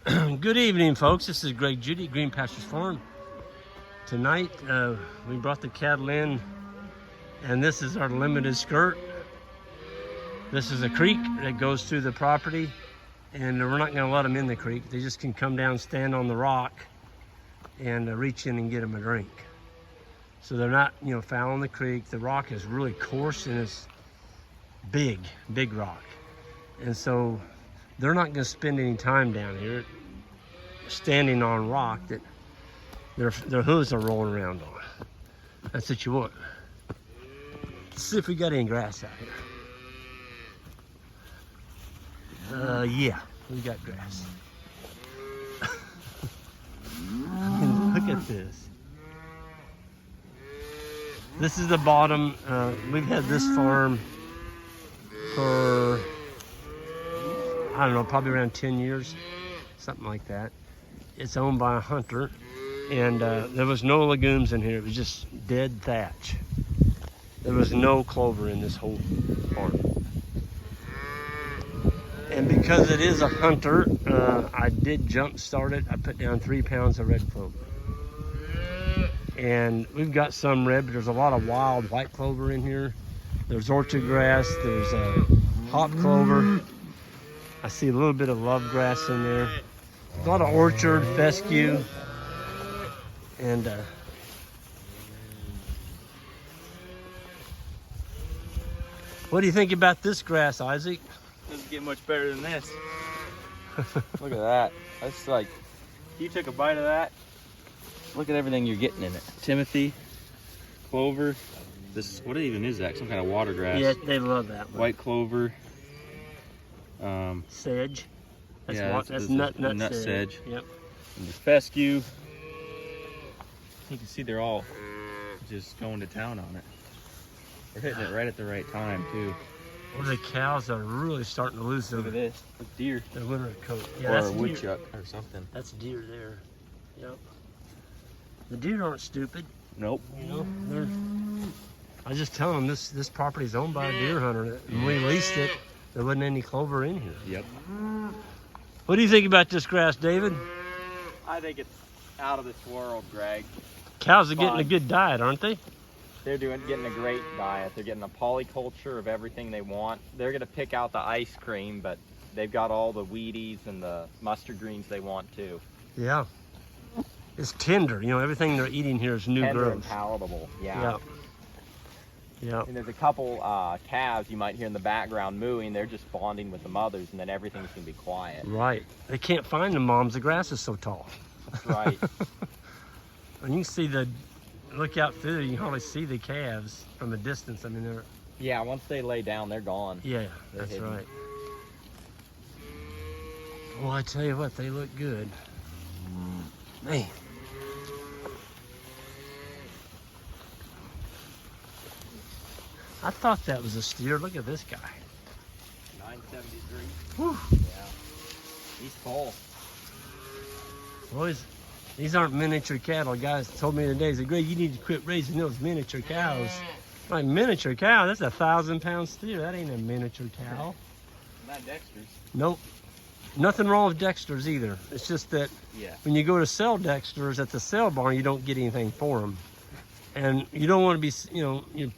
Good evening, folks. This is Greg Judy, Green Pastures Farm. Tonight, we brought the cattle in, and this is our limited skirt. This is a creek that goes through the property, and we're not going to let them in the creek. They just can come down, stand on the rock, and reach in and get them a drink. So they're not, fouling the creek. The rock is really coarse and it's big rock. And so they're not going to spend any time down here standing on rock that their hooves are rolling around on. That's what you want. Let's see if we got any grass out here. Yeah, we got grass. I mean, look at this. This is the bottom. We've had this farm for, I don't know, probably around 10 years, something like that. It's owned by a hunter, and there was no legumes in here. It was just dead thatch. There was no clover in this whole farm. And because it is a hunter, I did jump start it. I put down 3 pounds of red clover. And we've got some red, but there's a lot of wild white clover in here. There's orchard grass, there's hop clover. I see a little bit of love grass in there. A lot of orchard, fescue, and what do you think about this grass, Isaac? Doesn't get much better than this. Look at that. That's like, you took a bite of that. Look at everything you're getting in it. Timothy, clover. This, what even is that? Some kind of water grass. Yeah, they love that one. White clover. Sedge. That's nut sedge. Yep. And the fescue. You can see they're all just going to town on it. They're hitting it right at the right time too. Well, the cows are really starting to lose their, Look at this. Look, deer. their winter coat. Yeah, Or that's a deer. woodchuck or something. That's deer there. Yep. The deer aren't stupid. Nope. They're. I just tell them this property's owned by a deer hunter, and we leased it. There wasn't any clover in here. Yep. What do you think about this grass, David? I think it's out of this world, Greg. Cows are getting a good diet, aren't they? They're getting a great diet. They're getting a polyculture of everything they want. They're going to pick out the ice cream, but they've got all the Wheaties and the mustard greens they want too. Yeah. It's tender. Everything they're eating here is new Tender growth. and palatable. Yeah. Yeah. Yeah. And there's a couple calves you might hear in the background mooing. They're just bonding with the mothers, and then everything's going to be quiet. Right. They can't find the moms. The grass is so tall. That's right. And you can see look out through there, you can hardly see the calves from a distance. I mean, they're, Yeah, once they lay down, they're gone. yeah, They're that's hidden. right. Well, I tell you what, they look good. Man. I thought that was a steer. Look at this guy. 973. Whew. Yeah. He's full. Boys, these aren't miniature cattle. Guys told me today, said, Greg, you need to quit raising those miniature cows. Like, miniature cow? That's a 1,000-pound steer. That ain't a miniature cow. Not Dexter's. Nope. Nothing wrong with Dexter's either. It's just that Yeah. when you go to sell Dexter's at the sale barn, you don't get anything for them. And you don't want to be,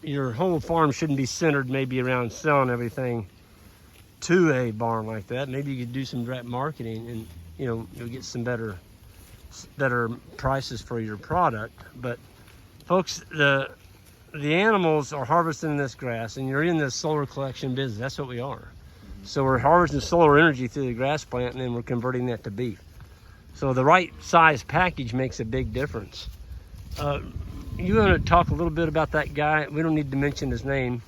your whole farm shouldn't be centered maybe around selling everything to a barn like that. Maybe you could do some direct marketing and, you'll get some better prices for your product. But folks, the animals are harvesting this grass, and you're in this solar collection business. That's what we are. So we're harvesting solar energy through the grass plant, and then we're converting that to beef. So the right size package makes a big difference. You want to talk a little bit about that guy? We don't need to mention his name.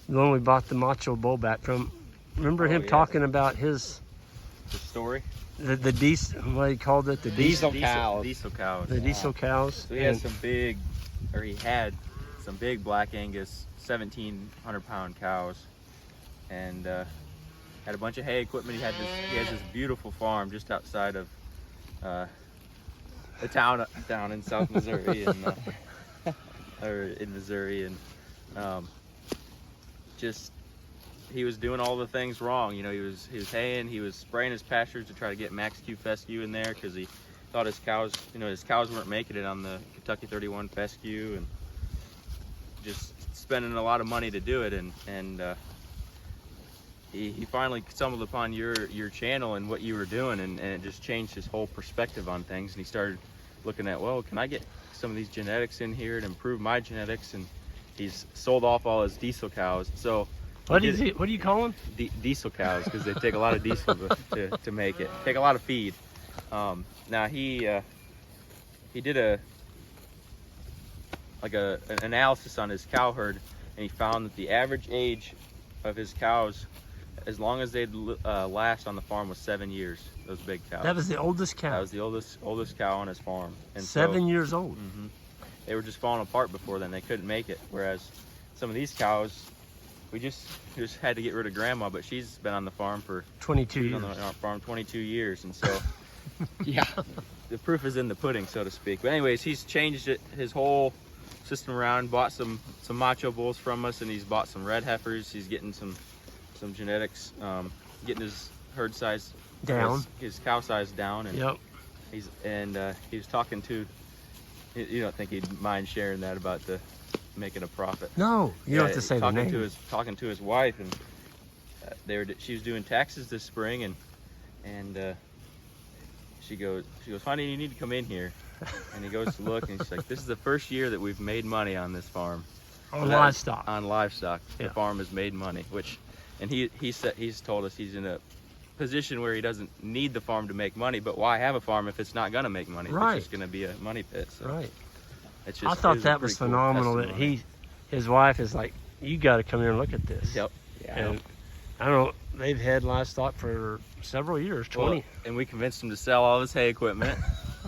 The one we bought the Macho Bull back from. Remember him talking about The story? the diesel, what he called it, the Diesel diesel cows. Diesel cows. the diesel cows. So he had he had some big Black Angus 1,700-pound cows, and had a bunch of hay equipment. He has this beautiful farm just outside of a town down in South Missouri, and or in Missouri, and just was doing all the things wrong. You know, he was haying, he was spraying his pastures to try to get Max Q fescue in there because he thought his cows, his cows weren't making it on the Kentucky 31 fescue, and just spending a lot of money to do it. And he finally stumbled upon your channel and what you were doing, and it just changed his whole perspective on things. And he started looking at, well, can I get some of these genetics in here to improve my genetics? And he's sold off all his diesel cows. So What do you call them? Diesel cows, because they take a lot of diesel to make it. Take a lot of feed. Now he did an analysis on his cow herd, and he found that the average age of his cows, as long as they'd last on the farm, was 7 years. Those big cows. That was the oldest cow. That was the oldest cow on his farm. And 7 years old. They were just falling apart before then. They couldn't make it. Whereas some of these cows, we just had to get rid of Grandma, but she's been on the farm for 22 years. On the farm 22 years, and so yeah, the proof is in the pudding, so to speak. But anyways, he's changed his whole system around. Bought some macho bulls from us, and he's bought some red heifers. He's getting some genetics, getting his herd size down, his cow size down, and yep. He was talking to. You don't think he'd mind sharing that about making a profit? No, you don't have to say the name. Talking to his wife, and she was doing taxes this spring, and she goes, honey, you need to come in here. And he goes to look, and she's like, this is the first year that we've made money on this farm. On livestock. On livestock, yeah. The farm has made money, and he's told us he's in a position where he doesn't need the farm to make money, but why have a farm if it's not going to make money? Right. It's just going to be a money pit. So right. It's just, I thought that was phenomenal that his wife is like, you got to come here and look at this. Yep. Yeah. And I don't know, they've had livestock for several years, 20. Well, and we convinced him to sell all his hay equipment.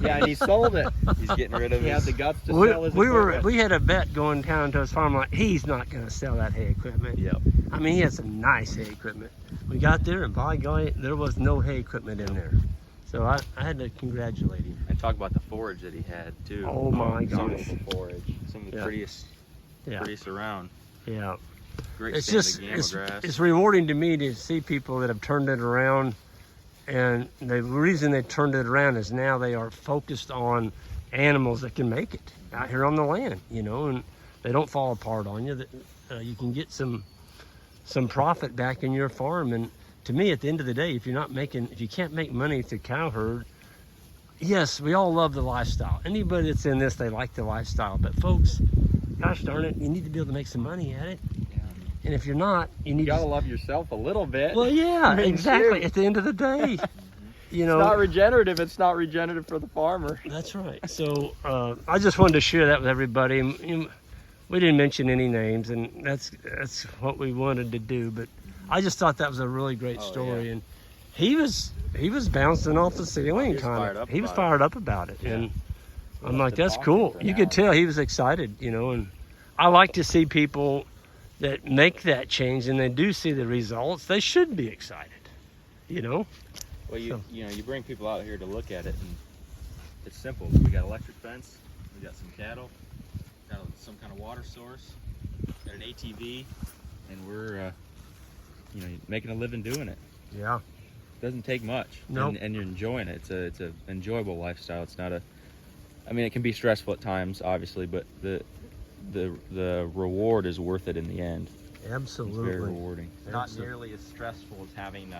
Yeah, and he sold it. He's getting rid of He had his... the guts to sell his equipment. We had a bet going down to his farm, like, he's not going to sell that hay equipment. Yep. I mean, he had some nice hay equipment. We got there, and by golly, there was no hay equipment in there. So I had to congratulate him. And talk about the forage that he had, too. Oh, my gosh. Beautiful forage. Some of the prettiest around. Yeah. Great It's stand just, of gamma grass. it's rewarding to me to see people that have turned it around. And the reason they turned it around is now they are focused on animals that can make it out here on the land, and they don't fall apart on you. You can get some profit back in your farm. And to me, at the end of the day, if you can't make money through cow herd, yes, we all love the lifestyle. Anybody that's in this, they like the lifestyle. But folks, gosh darn it, you need to be able to make some money at it. And if you're not, you gotta love yourself a little bit. Well, yeah, I mean, exactly. shoot. At the end of the day, It's not regenerative. It's not regenerative for the farmer. That's right. So I just wanted to share that with everybody. We didn't mention any names, and that's what we wanted to do. But I just thought that was a really great story, yeah. and he was bouncing off the ceiling, kind of. He was fired up about it, and I'm like, that's cool. You could tell he was excited, And I like to see people that make that change and they do see the results. They should be excited, Well, you bring people out here to look at it, and it's simple. We got electric fence, we got some cattle, got some kind of water source, got an ATV, and we're making a living doing it. Yeah. It doesn't take much. Nope. And you're enjoying it. It's a enjoyable lifestyle. It's not it can be stressful at times, obviously, but the reward is worth it in the end. Absolutely. It's very rewarding. Not nearly as stressful as having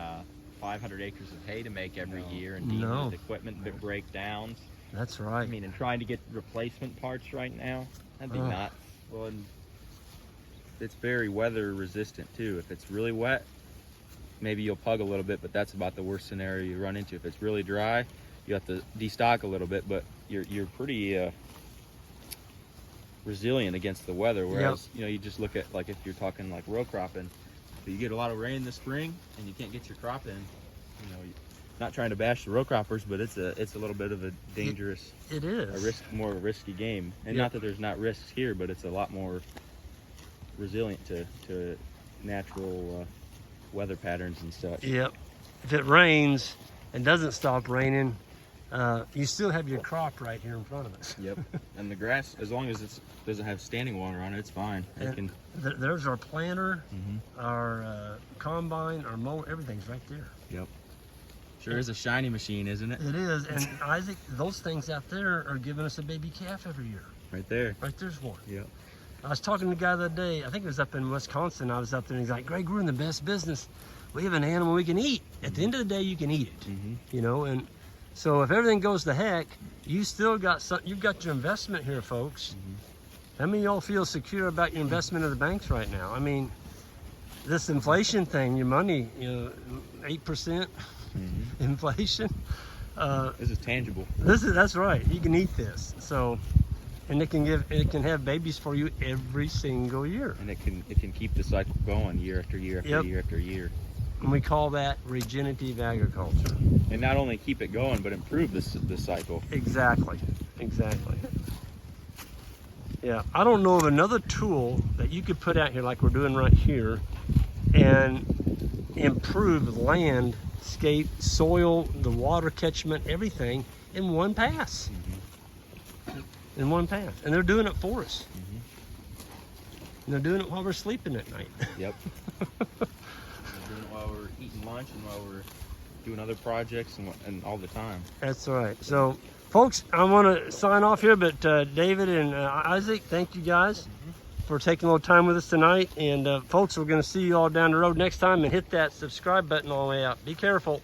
500 acres of hay to make every year and dealing with equipment that breakdowns. That's right. I mean, and trying to get replacement parts right now, that'd be nuts. Well, and it's very weather resistant too. If it's really wet, maybe you'll pug a little bit, but that's about the worst scenario you run into. If it's really dry, you have to destock a little bit, but you're pretty resilient against the weather. Whereas you just look at, like, if you're talking like row cropping, if you get a lot of rain this spring and you can't get your crop in, not trying to bash the row croppers, but it's a little bit of a dangerous, it is more of a risky game. And not that there's not risks here, but it's a lot more resilient to natural weather patterns and such. Yep. If it rains and doesn't stop raining, you still have your crop right here in front of us. Yep. And the grass, as long as it doesn't have standing water on it, it's fine. It And can. there's our planter, Mhm. our combine, our mower, everything's right there. Yep. Sure is a shiny machine, isn't it? It is, and Isaac, those things out there are giving us a baby calf every year. Right there. Right there's one. Yep. I was talking to the guy the other day, I think it was up in Wisconsin, I was up there and he's like, Greg, we're in the best business. We have an animal we can eat. At the end of the day, you can eat it, Mhm. you know, and so if everything goes to heck, you still got you've got your investment here, folks. How many of y'all feel secure about your investment in the banks right now? I mean, this inflation thing, your money, 8% inflation. This is tangible. That's right. You can eat this. So, and it can have babies for you every single year. And it can keep the cycle going year after year after Yep. year after year. And we call that regenerative agriculture. And not only keep it going, but improve this cycle. Exactly. Yeah, I don't know of another tool that you could put out here like we're doing right here and improve landscape, soil, the water catchment, everything in one pass. In one pass. And they're doing it for us. And they're doing it while we're sleeping at night. Yep. We're doing it while we're eating lunch and while we're doing other projects and all the time. That's right. So, folks, I want to sign off here, but David and Isaac, thank you guys for taking a little time with us tonight. And folks, we're going to see you all down the road next time, and hit that subscribe button all the way out. Be careful.